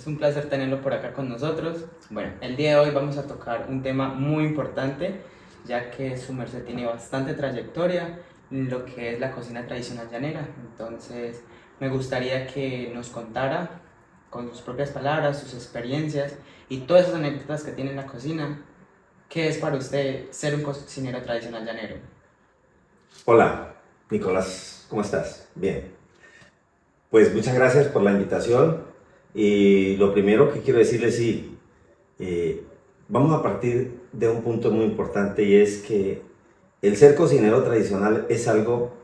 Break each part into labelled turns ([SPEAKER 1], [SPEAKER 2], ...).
[SPEAKER 1] un placer tenerlo por acá con nosotros. Bueno, el día de hoy vamos a tocar un tema muy importante, ya que su merced tiene bastante trayectoria en lo que es la cocina tradicional llanera. Entonces, me gustaría que nos contara con sus propias palabras, sus experiencias y todas esas anécdotas que tiene en la cocina. ¿Qué es para usted ser un cocinero tradicional llanero?
[SPEAKER 2] Hola, Nicolás, ¿cómo estás? Bien, pues muchas gracias por la invitación y lo primero que quiero decirles, sí, vamos a partir de un punto muy importante y es que el ser cocinero tradicional es algo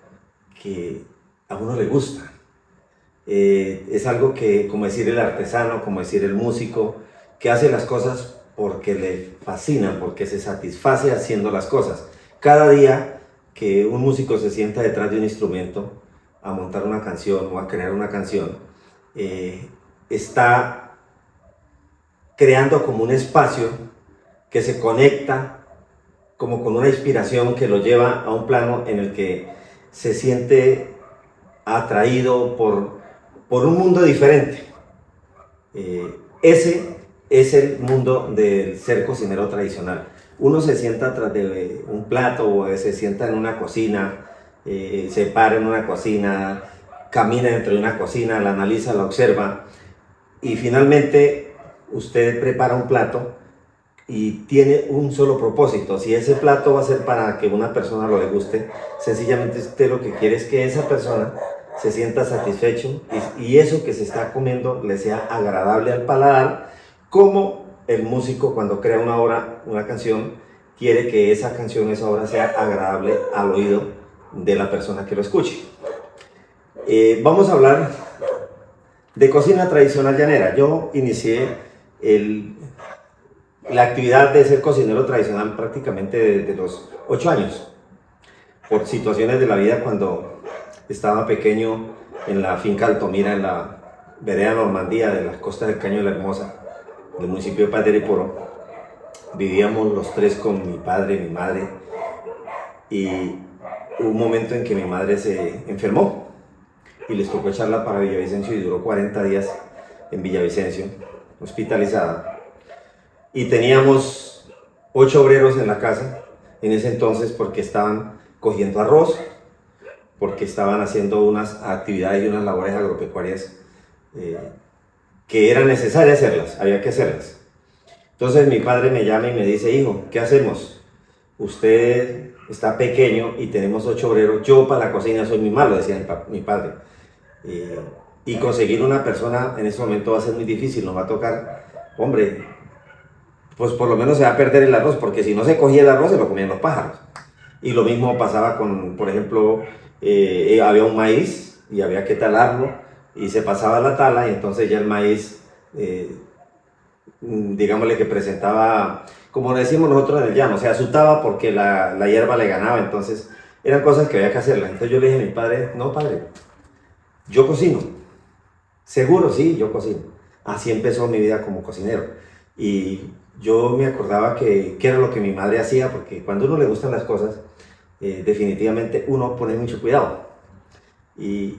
[SPEAKER 2] que a uno le gusta. Es algo que, como decir el artesano, como decir el músico, que hace las cosas porque le fascinan, porque se satisface haciendo las cosas. Cada día que un músico se sienta detrás de un instrumento a montar una canción o a crear una canción, está creando como un espacio que se conecta como con una inspiración que lo lleva a un plano en el que se siente atraído por un mundo diferente. Ese es el mundo del ser cocinero tradicional. Uno se sienta atrás de un plato o se sienta en una cocina, se para en una cocina, camina dentro de una cocina, la analiza, la observa y finalmente usted prepara un plato y tiene un solo propósito. Si ese plato va a ser para que una persona lo deguste, sencillamente usted lo que quiere es que esa persona se sienta satisfecho y eso que se está comiendo le sea agradable al paladar, como el músico cuando crea una obra, una canción, quiere que esa canción, esa obra sea agradable al oído de la persona que lo escuche. Vamos a hablar de cocina tradicional llanera. Yo inicié la actividad de ser cocinero tradicional prácticamente desde los 8 años, por situaciones de la vida. Cuando estaba pequeño en la finca Altomira, en la vereda Normandía de las costas del Caño de la Hermosa, del municipio de Padre-Poro, vivíamos los tres con mi padre y mi madre, y hubo un momento en que mi madre se enfermó y les tocó echarla para Villavicencio y duró 40 días en Villavicencio, hospitalizada. Y teníamos 8 obreros en la casa en ese entonces porque estaban cogiendo arroz, porque estaban haciendo unas actividades y unas labores agropecuarias que era necesario hacerlas, había que hacerlas. Entonces mi padre me llama y me dice: hijo, ¿qué hacemos? Usted está pequeño y tenemos 8 obreros, yo para la cocina soy muy malo, decía mi padre. Y conseguir una persona en ese momento va a ser muy difícil, nos va a tocar, hombre, pues por lo menos se va a perder el arroz, porque si no se cogía el arroz se lo comían los pájaros. Y lo mismo pasaba con, por ejemplo, había un maíz y había que talarlo y se pasaba la tala y entonces ya el maíz, digámosle que presentaba, como decimos nosotros en el llano, se azutaba porque la hierba le ganaba. Entonces eran cosas que había que hacerlas. Entonces yo le dije a mi padre: no, padre, yo cocino. Seguro, sí, yo cocino. Así empezó mi vida como cocinero. Y yo me acordaba que era lo que mi madre hacía, porque cuando a uno le gustan las cosas, definitivamente uno pone mucho cuidado. Y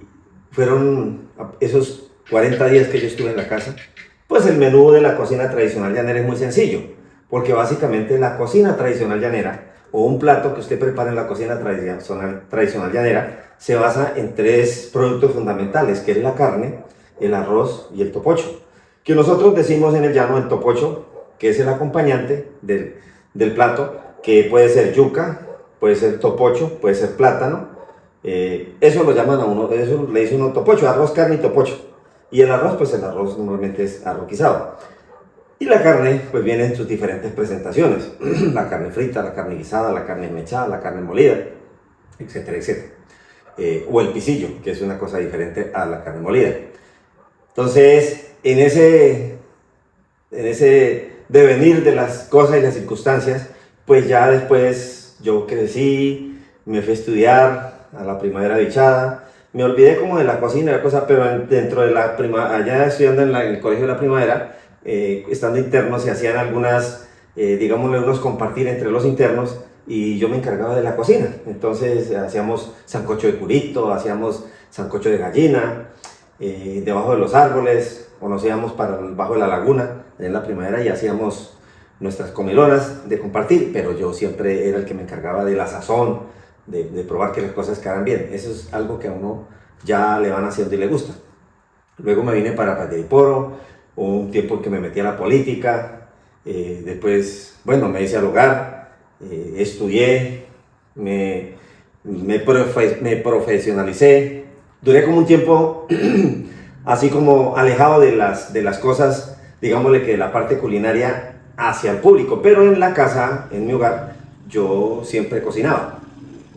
[SPEAKER 2] fueron esos 40 días que yo estuve en la casa. Pues el menú de la cocina tradicional llanera es muy sencillo, porque básicamente la cocina tradicional llanera, o un plato que usted prepara en la cocina tradicional llanera, se basa en 3 productos fundamentales, que es la carne, el arroz y el topocho, que nosotros decimos en el llano el topocho, que es el acompañante del plato, que puede ser yuca, puede ser topocho, puede ser plátano. Eso lo llaman a uno, eso le dice uno topocho, arroz, carne y topocho. Y el arroz, pues el arroz normalmente es arroz guisado. Y la carne, pues viene en sus diferentes presentaciones. La carne frita, la carne guisada, la carne mechada, la carne molida, etcétera, etcétera. O el pisillo, que es una cosa diferente a la carne molida. Entonces, en ese devenir de las cosas y las circunstancias, pues ya después yo crecí, me fui a estudiar a la Primavera Bichada, me olvidé como de la cocina y la cosa, pero dentro de la allá estudiando en el Colegio de la Primavera, estando internos, se hacían algunas, digámosle, unos compartir entre los internos, y yo me encargaba de la cocina. Entonces hacíamos sancocho de curito, hacíamos sancocho de gallina, debajo de los árboles, o nos íbamos para bajo de la laguna en la primavera y hacíamos nuestras comilonas de compartir, pero yo siempre era el que me encargaba de la sazón, de probar que las cosas quedaran bien. Eso es algo que a uno ya le van haciendo y le gusta. Luego me vine para Patieriporo, un tiempo en que me metí a la política, después, bueno, me hice al hogar, estudié, me profesionalicé, duré como un tiempo así como alejado de las cosas, digámosle que de la parte culinaria hacia el público, pero en la casa, en mi hogar, yo siempre cocinaba,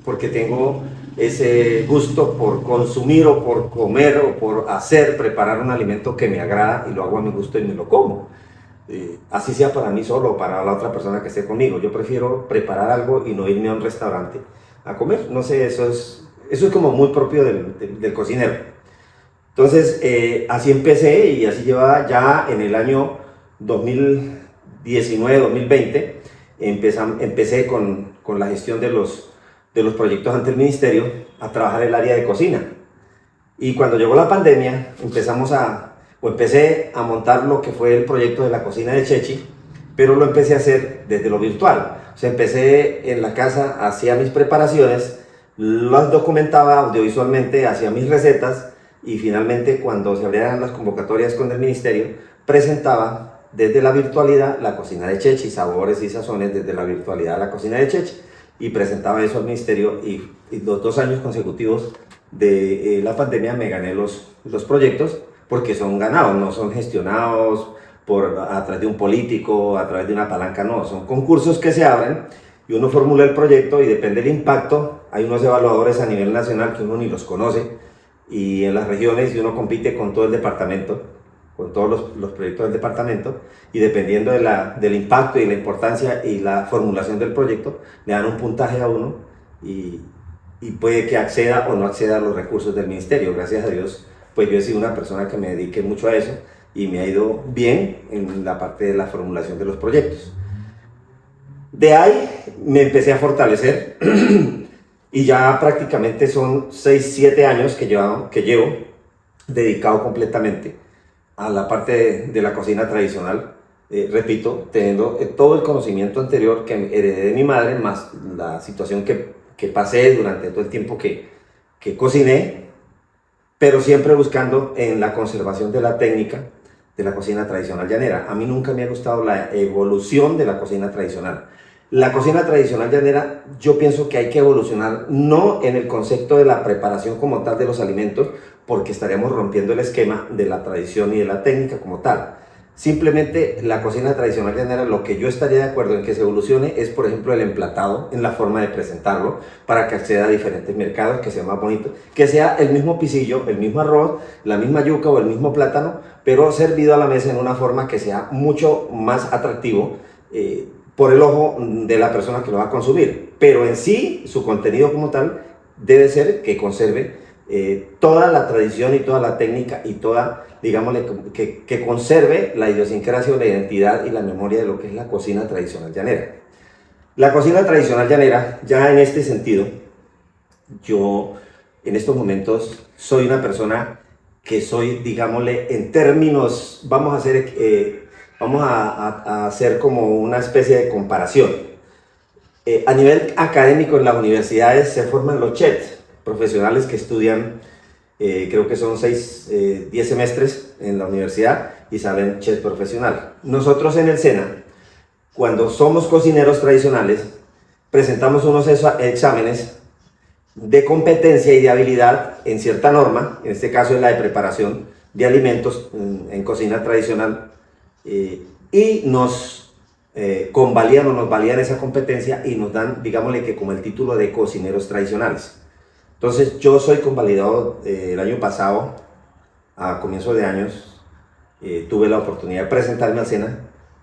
[SPEAKER 2] porque tengo ese gusto por consumir o por comer o por hacer, preparar un alimento que me agrada y lo hago a mi gusto y me lo como. Así sea para mí solo o para la otra persona que esté conmigo. Yo prefiero preparar algo y no irme a un restaurante a comer. No sé, eso es como muy propio del cocinero. Entonces, así empecé y así llevaba ya en el año 2019-2020. Empecé con la gestión de los proyectos ante el ministerio a trabajar el área de cocina. Y cuando llegó la pandemia, empecé a montar lo que fue el proyecto de la cocina de Chechi, pero lo empecé a hacer desde lo virtual. O sea, empecé en la casa, hacía mis preparaciones, las documentaba audiovisualmente, hacía mis recetas y finalmente cuando se abrieran las convocatorias con el ministerio, presentaba desde la virtualidad la cocina de Chechi, sabores y sazones desde la virtualidad la cocina de Chechi, y presentaba eso al ministerio y los 2 años consecutivos de la pandemia me gané los proyectos porque son ganados, no son gestionados a través de un político, a través de una palanca, no, son concursos que se abren y uno formula el proyecto y depende del impacto, hay unos evaluadores a nivel nacional que uno ni los conoce y en las regiones y uno compite con todo el departamento, con todos los proyectos del departamento y dependiendo del impacto y la importancia y la formulación del proyecto, le dan un puntaje a uno y puede que acceda o no acceda a los recursos del ministerio. Gracias a Dios, pues yo he sido una persona que me dediqué mucho a eso y me ha ido bien en la parte de la formulación de los proyectos. De ahí me empecé a fortalecer y ya prácticamente son 6-7 años que llevo dedicado completamente a la parte de la cocina tradicional, repito, teniendo todo el conocimiento anterior que heredé de mi madre, más la situación que pasé durante todo el tiempo que cociné, pero siempre buscando en la conservación de la técnica de la cocina tradicional llanera. A mí nunca me ha gustado la evolución de la cocina tradicional. La cocina tradicional llanera, yo pienso que hay que evolucionar, no en el concepto de la preparación como tal de los alimentos, porque estaríamos rompiendo el esquema de la tradición y de la técnica como tal. Simplemente la cocina tradicional llanera, lo que yo estaría de acuerdo en que se evolucione es, por ejemplo, el emplatado, en la forma de presentarlo, para que acceda a diferentes mercados, que sea más bonito, que sea el mismo pisillo, el mismo arroz, la misma yuca o el mismo plátano, pero servido a la mesa en una forma que sea mucho más atractivo por el ojo de la persona que lo va a consumir. Pero en sí, su contenido como tal debe ser que conserve toda la tradición y toda la técnica y toda, digámosle, que conserve la idiosincrasia o la identidad y la memoria de lo que es la cocina tradicional llanera. La cocina tradicional llanera, ya en este sentido, yo en estos momentos soy una persona que soy, digámosle, en términos, vamos a hacer como una especie de comparación. A nivel académico en las universidades se forman los chefs, profesionales que estudian, creo que son 10 semestres en la universidad y salen chef profesional. Nosotros en el SENA, cuando somos cocineros tradicionales, presentamos unos exámenes de competencia y de habilidad en cierta norma, en este caso es la de preparación de alimentos en cocina tradicional, y nos convalidan o nos validan esa competencia y nos dan, digámosle que como el título de cocineros tradicionales. Entonces yo soy convalidado el año pasado, a comienzos de años, tuve la oportunidad de presentarme al SENA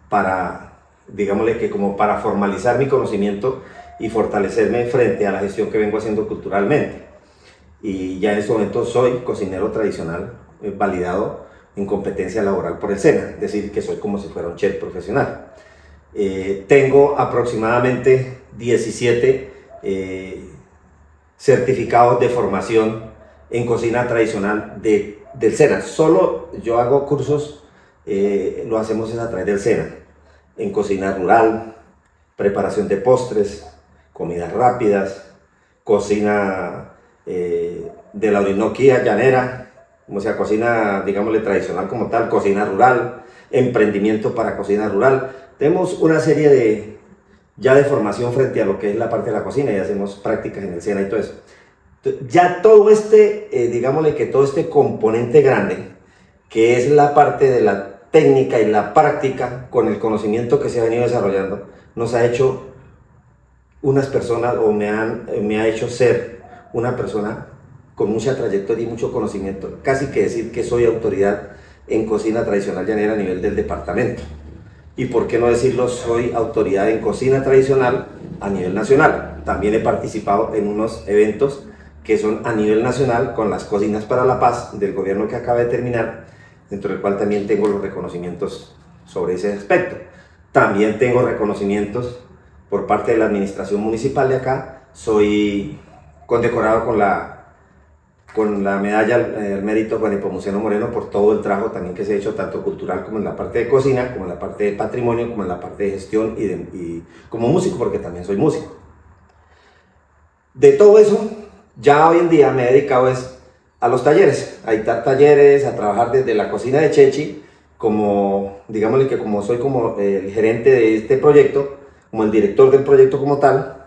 [SPEAKER 2] para, digámosle que como para formalizar mi conocimiento y fortalecerme frente a la gestión que vengo haciendo culturalmente. Y ya en este momento soy cocinero tradicional, validado en competencia laboral por el SENA, es decir, que soy como si fuera un chef profesional. Tengo aproximadamente 17 certificados de formación en cocina tradicional de del SENA. Solo yo hago cursos, lo hacemos a través del SENA, en cocina rural, preparación de postres, comidas rápidas, cocina de la Orinoquía llanera, o sea, cocina, digámosle, tradicional como tal, cocina rural, emprendimiento para cocina rural. Tenemos una serie de formación frente a lo que es la parte de la cocina y hacemos prácticas en el SENA y todo eso. Ya todo digámosle que todo este componente grande, que es la parte de la técnica y la práctica, con el conocimiento que se ha venido desarrollando, nos ha hecho unas personas, o me ha hecho ser una persona con mucha trayectoria y mucho conocimiento, casi que decir que soy autoridad en cocina tradicional llanera a nivel del departamento. Y por qué no decirlo, soy autoridad en cocina tradicional a nivel nacional. También he participado en unos eventos que son a nivel nacional con las Cocinas para la Paz del gobierno que acaba de terminar, dentro del cual también tengo los reconocimientos sobre ese aspecto. También tengo reconocimientos por parte de la administración municipal de acá. Soy condecorado con la medalla al mérito Juan Nepomuceno Moreno por todo el trabajo también que se ha hecho, tanto cultural como en la parte de cocina, como en la parte de patrimonio, como en la parte de gestión y como músico, porque también soy músico. De todo eso, ya hoy en día me he dedicado a los talleres, a dictar talleres, a trabajar desde la cocina de Chechi, como, digámosle que como soy como el gerente de este proyecto, como el director del proyecto como tal.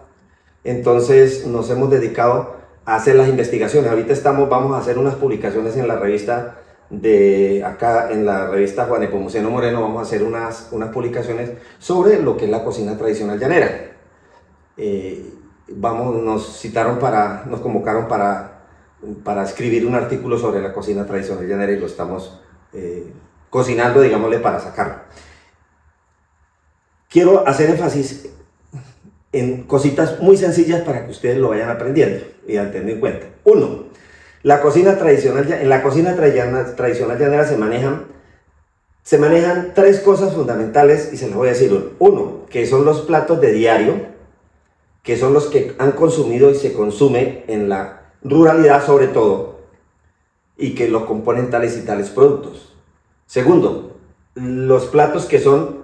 [SPEAKER 2] Entonces nos hemos dedicado a hacer las investigaciones. Ahorita vamos a hacer unas publicaciones en la revista en la revista Juan Nepomuceno Moreno, vamos a hacer unas publicaciones sobre lo que es la cocina tradicional llanera. Nos convocaron para escribir un artículo sobre la cocina tradicional llanera y lo estamos cocinando, digámosle, para sacarlo. Quiero hacer énfasis en cositas muy sencillas para que ustedes lo vayan aprendiendo y a tener en cuenta. Uno, en la cocina tradicional llanera se manejan tres cosas fundamentales y se las voy a decir. Uno, que son los platos de diario, que son los que han consumido y se consume en la ruralidad sobre todo, y que los componen tales y tales productos. Segundo, los platos que son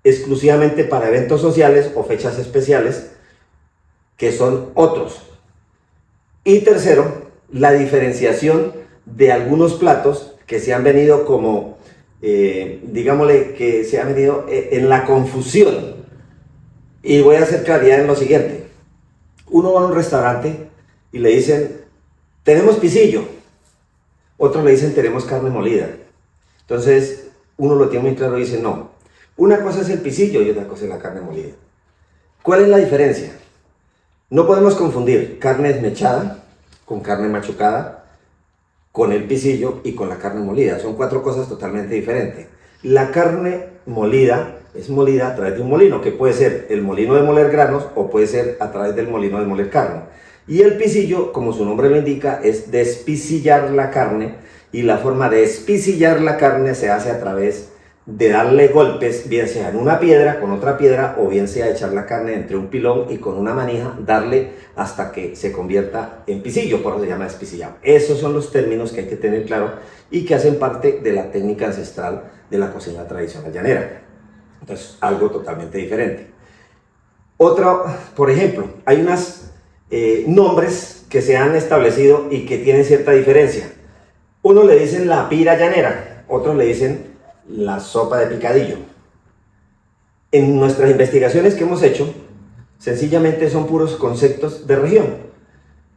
[SPEAKER 2] exclusivamente para eventos sociales o fechas especiales, que son otros. Y tercero, la diferenciación de algunos platos que se han venido como, digámosle que se han venido en la confusión. Y voy a hacer claridad en lo siguiente. Uno va a un restaurante y le dicen, tenemos pisillo. Otros le dicen, tenemos carne molida. Entonces, uno lo tiene muy claro y dice, no. Una cosa es el pisillo y otra cosa es la carne molida. ¿Cuál es la diferencia? No podemos confundir carne desmechada con carne machucada, con el pisillo y con la carne molida. Son cuatro cosas totalmente diferentes. La carne molida es molida a través de un molino, que puede ser el molino de moler granos o puede ser a través del molino de moler carne. Y el pisillo, como su nombre lo indica, es despisillar la carne, y la forma de despisillar la carne se hace a través de darle golpes, bien sea en una piedra con otra piedra, o bien sea echar la carne entre un pilón y con una manija darle hasta que se convierta en pisillo, por eso se llama despicillado. Esos son los términos que hay que tener claro y que hacen parte de la técnica ancestral de la cocina tradicional llanera. Entonces, algo totalmente diferente. Otro, por ejemplo, hay unos nombres que se han establecido y que tienen cierta diferencia. Uno le dicen la pira llanera, otros le dicen la sopa de picadillo. En nuestras investigaciones que hemos hecho, sencillamente son puros conceptos de región.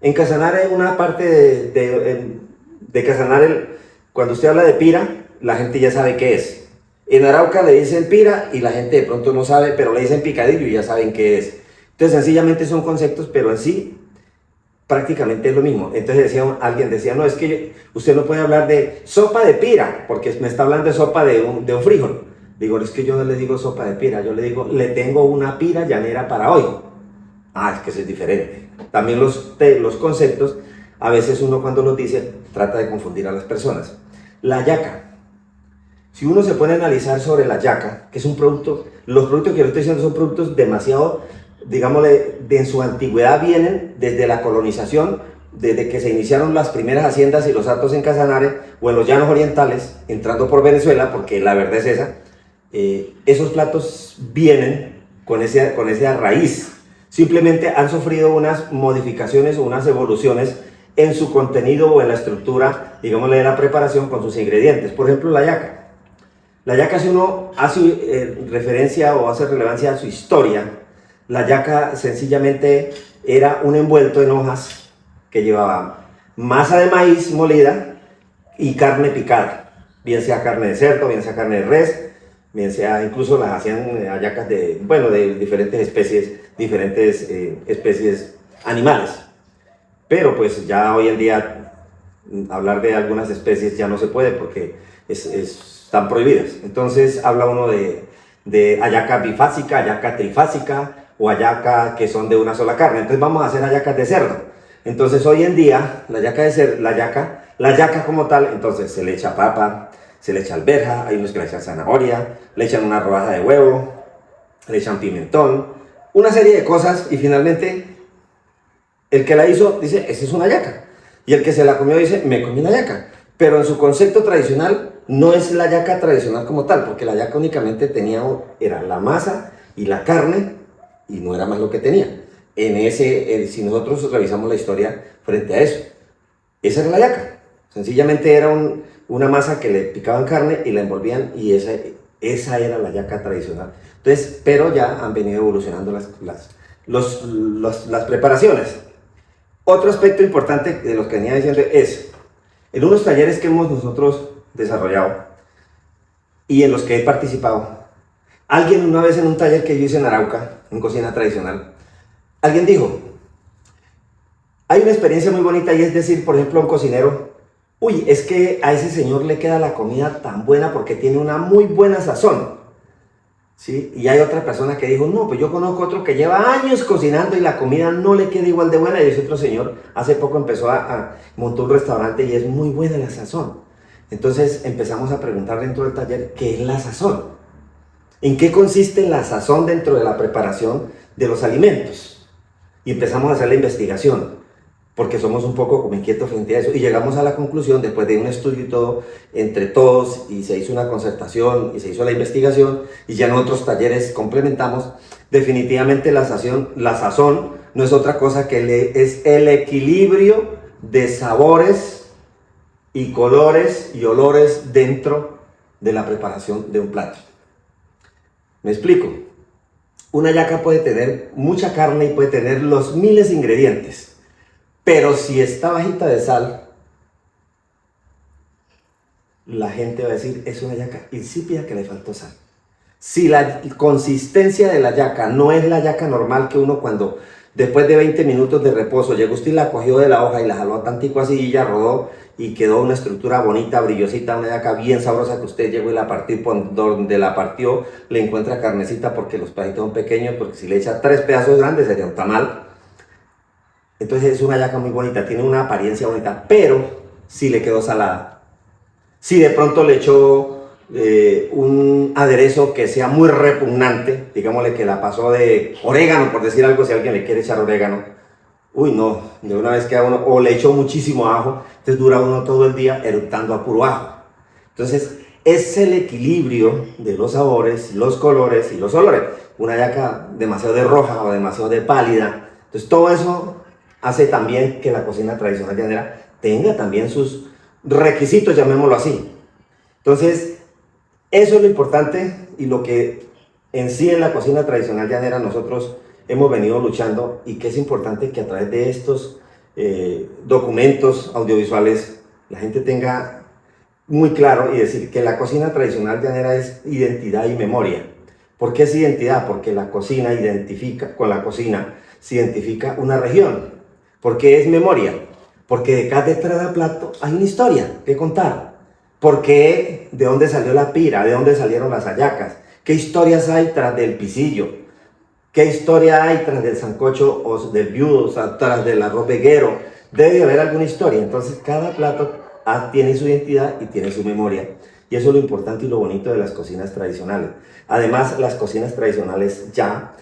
[SPEAKER 2] En Casanare, una parte de Casanare, cuando usted habla de pira, la gente ya sabe qué es. En Arauca le dicen pira y la gente de pronto no sabe, pero le dicen picadillo y ya saben qué es. Entonces, sencillamente son conceptos, pero en sí prácticamente es lo mismo. Entonces alguien decía, no, es que usted no puede hablar de sopa de pira, porque me está hablando de sopa de un frijol. Digo, es que yo no le digo sopa de pira, yo le digo, le tengo una pira llanera para hoy. Ah, es que eso es diferente. También los conceptos, a veces uno cuando los dice, trata de confundir a las personas. La yaca. Si uno se pone a analizar sobre la yaca, que es un producto, los productos que yo estoy diciendo son productos demasiado, digámosle, en su antigüedad vienen desde la colonización, desde que se iniciaron las primeras haciendas y los hatos en Casanare o en los llanos orientales, entrando por Venezuela, porque la verdad es esa, esos platos vienen con esa raíz. Simplemente han sufrido unas modificaciones o unas evoluciones en su contenido o en la estructura, digámosle, de la preparación con sus ingredientes. Por ejemplo, la yaca. La yaca, si uno hace referencia o hace relevancia a su historia, la yaca sencillamente era un envuelto en hojas que llevaba masa de maíz molida y carne picada, bien sea carne de cerdo, bien sea carne de res, bien sea, incluso las hacían hallacas de diferentes especies animales. Pero pues ya hoy en día hablar de algunas especies ya no se puede porque están prohibidas. Entonces habla uno de hallaca bifásica, hallaca trifásica o hallaca que son de una sola carne. Entonces vamos a hacer hallacas de cerdo. Entonces hoy en día la hallaca como tal, entonces se le echa papa, se le echa alberja, hay unos que le echan zanahoria, le echan una rodaja de huevo, le echan pimentón, una serie de cosas, y finalmente el que la hizo dice, esa es una hallaca, y el que se la comió dice, me comí una hallaca. Pero en su concepto tradicional no es la hallaca tradicional como tal, porque la hallaca únicamente era la masa y la carne, y no era más lo que tenía. Si nosotros revisamos la historia frente a eso, esa era la hallaca. Sencillamente era una masa que le picaban carne y la envolvían, y esa era la hallaca tradicional. Entonces, pero ya han venido evolucionando las preparaciones. Otro aspecto importante de lo que venía diciendo es, en unos talleres que hemos nosotros desarrollado y en los que he participado, alguien una vez en un taller que yo hice en Arauca, en cocina tradicional, alguien dijo, hay una experiencia muy bonita, y es decir, por ejemplo, a un cocinero, uy, es que a ese señor le queda la comida tan buena porque tiene una muy buena sazón, ¿sí? Y hay otra persona que dijo, no, pues yo conozco otro que lleva años cocinando y la comida no le queda igual de buena, y ese otro señor hace poco empezó montó un restaurante y es muy buena la sazón. Entonces empezamos a preguntar dentro del taller, ¿qué es la sazón? ¿En qué consiste la sazón dentro de la preparación de los alimentos? Y empezamos a hacer la investigación, porque somos un poco como inquietos frente a eso, y llegamos a la conclusión, después de un estudio y todo, entre todos, y se hizo una concertación, y se hizo la investigación, y ya en otros talleres complementamos, definitivamente la sazón no es otra cosa que es el equilibrio de sabores y colores y olores dentro de la preparación de un plato. ¿Me explico? Una hallaca puede tener mucha carne y puede tener los miles de ingredientes, pero si está bajita de sal, la gente va a decir, es una hallaca insípida que le faltó sal. Si la consistencia de la hallaca no es la hallaca normal que uno cuando después de 20 minutos de reposo llegó usted y la cogió de la hoja y la jaló tantico así y ya rodó y quedó una estructura bonita, brillosita, una hallaca bien sabrosa que usted llegó y la partió, por donde la partió le encuentra carnecita porque los pedacitos son pequeños, porque si le echa 3 pedazos grandes sería un tamal. Entonces es una hallaca muy bonita, tiene una apariencia bonita, pero si le quedó salada, si de pronto le echó un aderezo que sea muy repugnante, digámosle que la pasó de orégano, por decir algo, si alguien le quiere echar orégano, uy no, de una vez queda uno, o le echó muchísimo ajo, entonces dura uno todo el día eructando a puro ajo. Entonces es el equilibrio de los sabores, los colores y los olores. Una hallaca demasiado de roja o demasiado de pálida, entonces todo eso hace también que la cocina tradicional llanera tenga también sus requisitos, llamémoslo así. Entonces, eso es lo importante y lo que en sí en la cocina tradicional llanera nosotros hemos venido luchando, y que es importante que a través de estos documentos audiovisuales la gente tenga muy claro y decir que la cocina tradicional llanera es identidad y memoria. ¿Por qué es identidad? Porque la cocina con la cocina se identifica una región. ¿Por qué es memoria? Porque detrás de cada plato hay una historia que contar. ¿Por qué? ¿De dónde salió la pira? ¿De dónde salieron las hallacas? ¿Qué historias hay tras del pisillo? ¿Qué historia hay tras del sancocho o del viudo, o sea, tras del arroz veguero? Debe haber alguna historia. Entonces cada plato tiene su identidad y tiene su memoria. Y eso es lo importante y lo bonito de las cocinas tradicionales. Además, las cocinas tradicionales ya,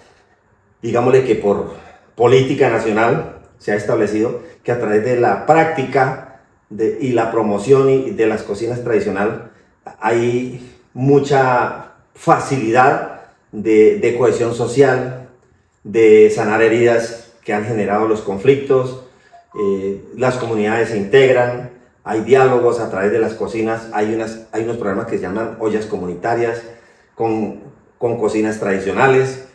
[SPEAKER 2] digámosle que por política nacional, se ha establecido que a través de la práctica y la promoción de las cocinas tradicionales hay mucha facilidad de cohesión social, de sanar heridas que han generado los conflictos, las comunidades se integran, hay diálogos a través de las cocinas, hay unos programas que se llaman ollas comunitarias con cocinas tradicionales.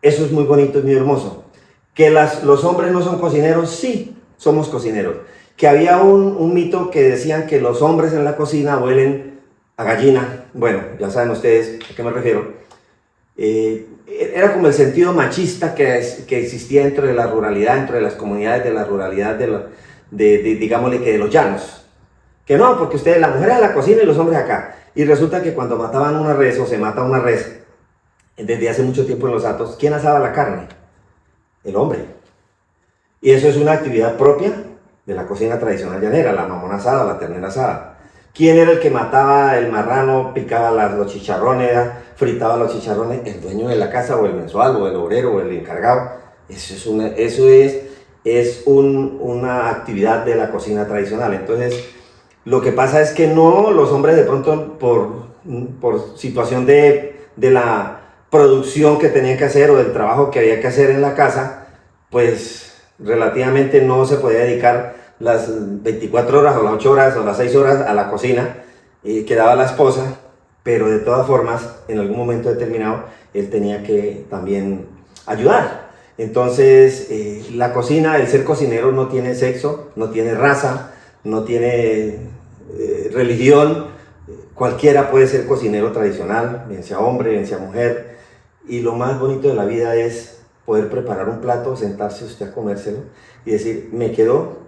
[SPEAKER 2] Eso es muy bonito, es muy hermoso. Que los hombres no son cocineros, sí, somos cocineros. Que había un mito que decían que los hombres en la cocina huelen a gallina. Bueno, ya saben ustedes a qué me refiero. Era como el sentido machista que existía dentro de la ruralidad, dentro de las comunidades de la ruralidad, digámosle que de los llanos. Que no, porque ustedes, la mujer en la cocina y los hombres acá. Y resulta que cuando mataban una res o se mata una res, desde hace mucho tiempo en los Atos, ¿quién asaba la carne? El hombre. Y eso es una actividad propia de la cocina tradicional llanera, la mamona asada, la ternera asada. ¿Quién era el que mataba el marrano, picaba los chicharrones, fritaba los chicharrones? El dueño de la casa, o el mensual, o el obrero, o el encargado. Eso es una actividad de la cocina tradicional. Entonces, lo que pasa es que no, los hombres de pronto por situación de la producción que tenían que hacer o del trabajo que había que hacer en la casa, pues relativamente no se podía dedicar las 24 horas o las 8 horas o las 6 horas a la cocina, quedaba la esposa, pero de todas formas en algún momento determinado él tenía que también ayudar. Entonces la cocina, el ser cocinero no tiene sexo, no tiene raza, no tiene religión. Cualquiera puede ser cocinero tradicional, bien sea hombre, bien sea mujer. Y lo más bonito de la vida es poder preparar un plato, sentarse usted a comérselo y decir, me quedó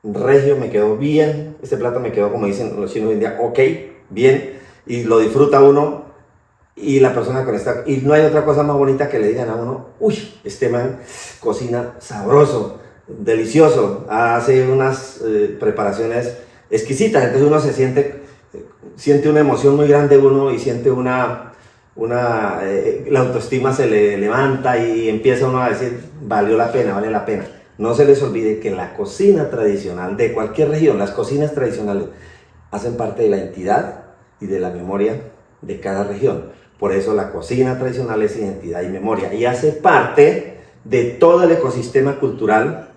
[SPEAKER 2] regio, me quedó bien, este plato me quedó, como dicen los chinos hoy en día, ok, bien, y lo disfruta uno, y la persona con esta, y no hay otra cosa más bonita que le digan a uno, uy, este man cocina sabroso, delicioso, hace unas preparaciones exquisitas. Entonces uno siente una emoción muy grande uno y siente la autoestima se le levanta y empieza uno a decir, valió la pena, vale la pena. No se les olvide que la cocina tradicional de cualquier región, las cocinas tradicionales, hacen parte de la identidad y de la memoria de cada región. Por eso la cocina tradicional es identidad y memoria y hace parte de todo el ecosistema cultural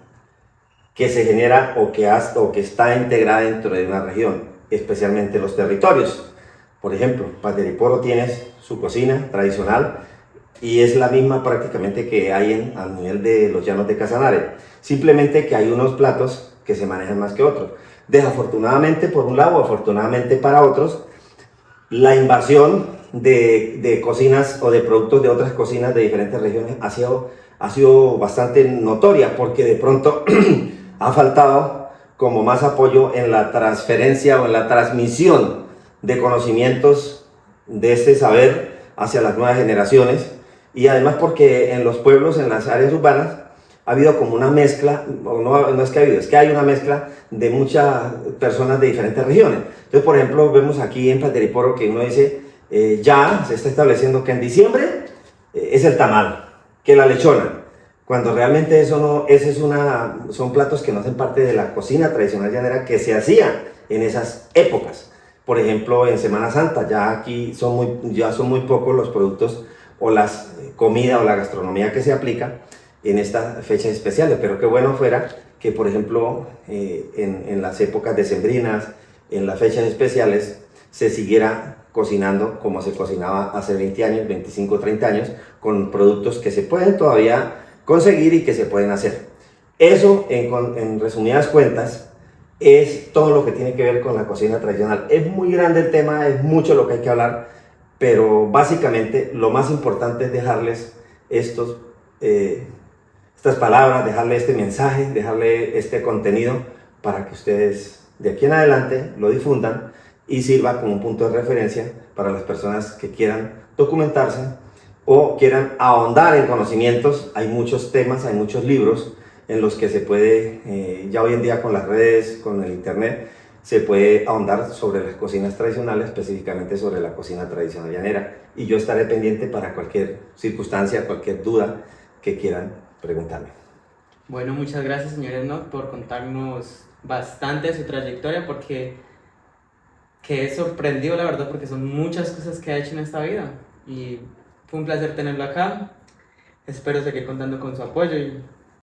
[SPEAKER 2] que se genera o que está integrada dentro de una región, especialmente los territorios. Por ejemplo, Pateriporo tiene su cocina tradicional y es la misma prácticamente que hay al nivel de los llanos de Casanare. Simplemente que hay unos platos que se manejan más que otros. Desafortunadamente por un lado, afortunadamente para otros, la invasión de cocinas o de productos de otras cocinas de diferentes regiones ha sido bastante notoria, porque de pronto ha faltado como más apoyo en la transferencia o en la transmisión de conocimientos de este saber hacia las nuevas generaciones, y además porque en los pueblos, en las áreas urbanas, ha habido como una mezcla, no es que ha habido, es que hay una mezcla de muchas personas de diferentes regiones. Entonces, por ejemplo, vemos aquí en Pateriporo que uno dice, ya se está estableciendo que en diciembre es el tamal, que la lechona, cuando realmente eso no, son platos que no hacen parte de la cocina tradicional llanera que se hacía en esas épocas. Por ejemplo, en Semana Santa, ya aquí son muy pocos los productos o las comida o la gastronomía que se aplica en estas fechas especiales, pero qué bueno fuera que, por ejemplo, en las épocas decembrinas, en las fechas especiales, se siguiera cocinando como se cocinaba hace 20 años, 25, 30 años, con productos que se pueden todavía conseguir y que se pueden hacer. Eso, en resumidas cuentas, es todo lo que tiene que ver con la cocina tradicional. Es muy grande el tema, es mucho lo que hay que hablar, pero básicamente lo más importante es dejarles estas palabras, dejarle este mensaje, dejarle este contenido para que ustedes de aquí en adelante lo difundan y sirva como un punto de referencia para las personas que quieran documentarse o quieran ahondar en conocimientos. Hay muchos temas, hay muchos libros en los que se puede, ya hoy en día con las redes, con el internet, se puede ahondar sobre las cocinas tradicionales, específicamente sobre la cocina tradicional llanera. Y yo estaré pendiente para cualquier circunstancia, cualquier duda que quieran preguntarme.
[SPEAKER 1] Bueno, muchas gracias, señor Enoch, por contarnos bastante de su trayectoria, porque quedé sorprendido, la verdad, porque son muchas cosas que ha hecho en esta vida. Y fue un placer tenerlo acá. Espero seguir contando con su apoyo y